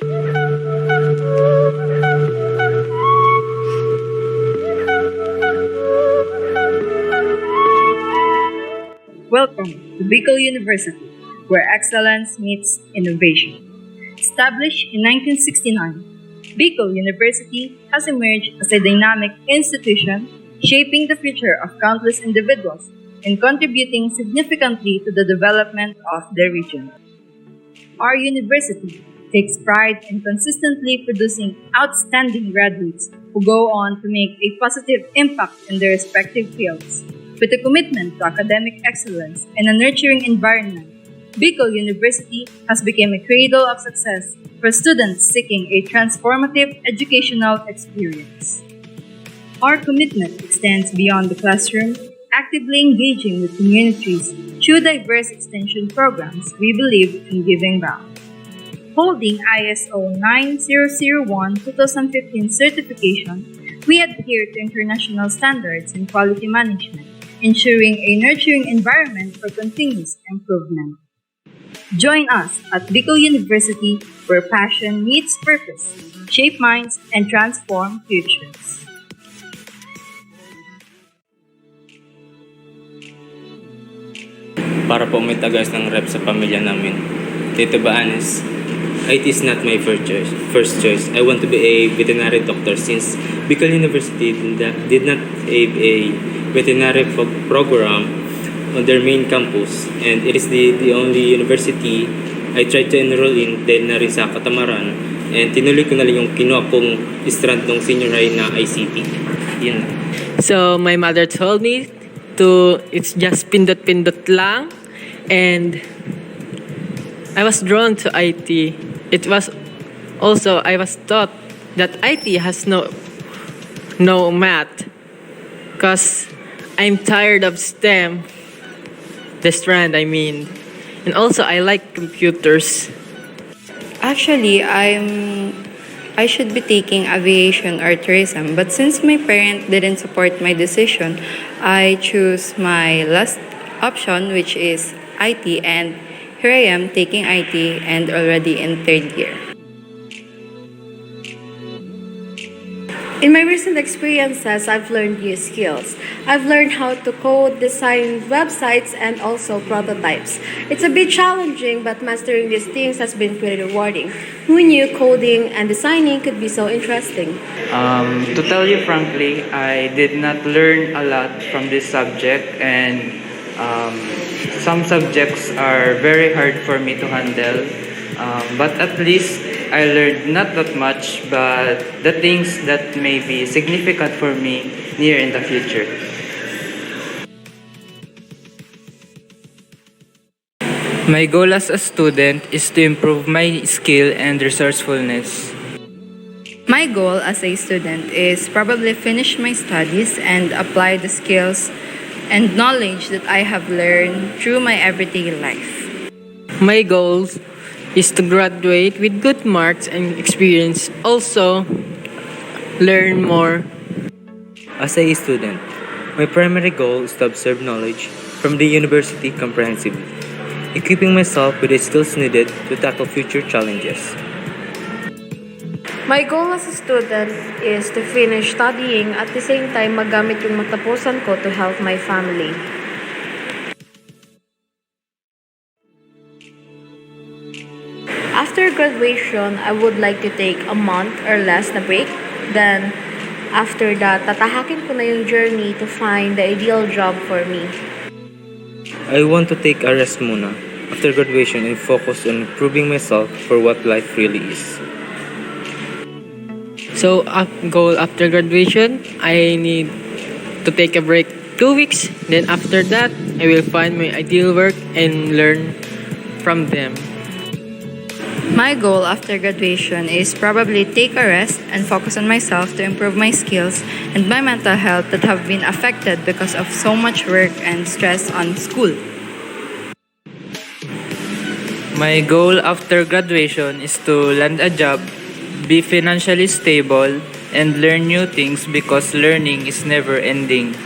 Welcome to Bicol University, where excellence meets innovation. Established in 1969, Bicol University has emerged as a dynamic institution shaping the future of countless individuals and contributing significantly to the development of the region. Our university takes pride in consistently producing outstanding graduates who go on to make a positive impact in their respective fields. With a commitment to academic excellence and a nurturing environment, Bicol University has become a cradle of success for students seeking a transformative educational experience. Our commitment extends beyond the classroom, actively engaging with communities through diverse extension programs we believe in giving back. Holding ISO 9001-2015 certification, we adhere to international standards in quality management, ensuring a nurturing environment for continuous improvement. Join us at Bicol University, where passion meets purpose, shape minds, and transform futures. Para po may tagas ng rep sa pamilya namin. Tito Baanes, IT is not my first choice. I want to be a veterinary doctor since Bicol University did not have a veterinary program on their main campus, and it is the only university I tried to enroll in dahil na rin sa katamaran, and tinuloy ko na lang yung kinuha kong strand ng senior high na ICT. Yun lang. So my mother told me it's just pindot-pindot lang, and I was drawn to IT. It was also, I was taught that IT has no math because I'm tired of STEM, the strand I mean. And also I like computers. Actually, I should be taking aviation or tourism, but since my parents didn't support my decision, I choose my last option, which is IT, and here I am taking IT and already in third year. In my recent experiences, I've learned new skills. I've learned how to code, design websites, and also prototypes. It's a bit challenging, but mastering these things has been pretty rewarding. Who knew coding and designing could be so interesting? To tell you frankly, I did not learn a lot from this subject, and some subjects are very hard for me to handle. But at least I learned not that much, but the things that may be significant for me near in the future. My goal as a student is to improve my skill and resourcefulness. My goal as a student is probably finish my studies and apply the skills and knowledge that I have learned through my everyday life. My goals is to graduate with good marks and experience. Also, learn more. As a student, my primary goal is to absorb knowledge from the university comprehensively, equipping myself with the skills needed to tackle future challenges. My goal as a student is to finish studying at the same time magamit yung matapusan ko to help my family. After graduation, I would like to take a month or less na break. Then, after that, tatahakin ko na yung journey to find the ideal job for me. I want to take a rest muna after graduation and focus on improving myself for what life really is. So, goal after graduation, I need to take a break 2 weeks. Then after that, I will find my ideal work and learn from them. My goal after graduation is probably take a rest and focus on myself to improve my skills and my mental health that have been affected because of so much work and stress on school. My goal after graduation is to land a job, be financially stable, and learn new things because learning is never ending.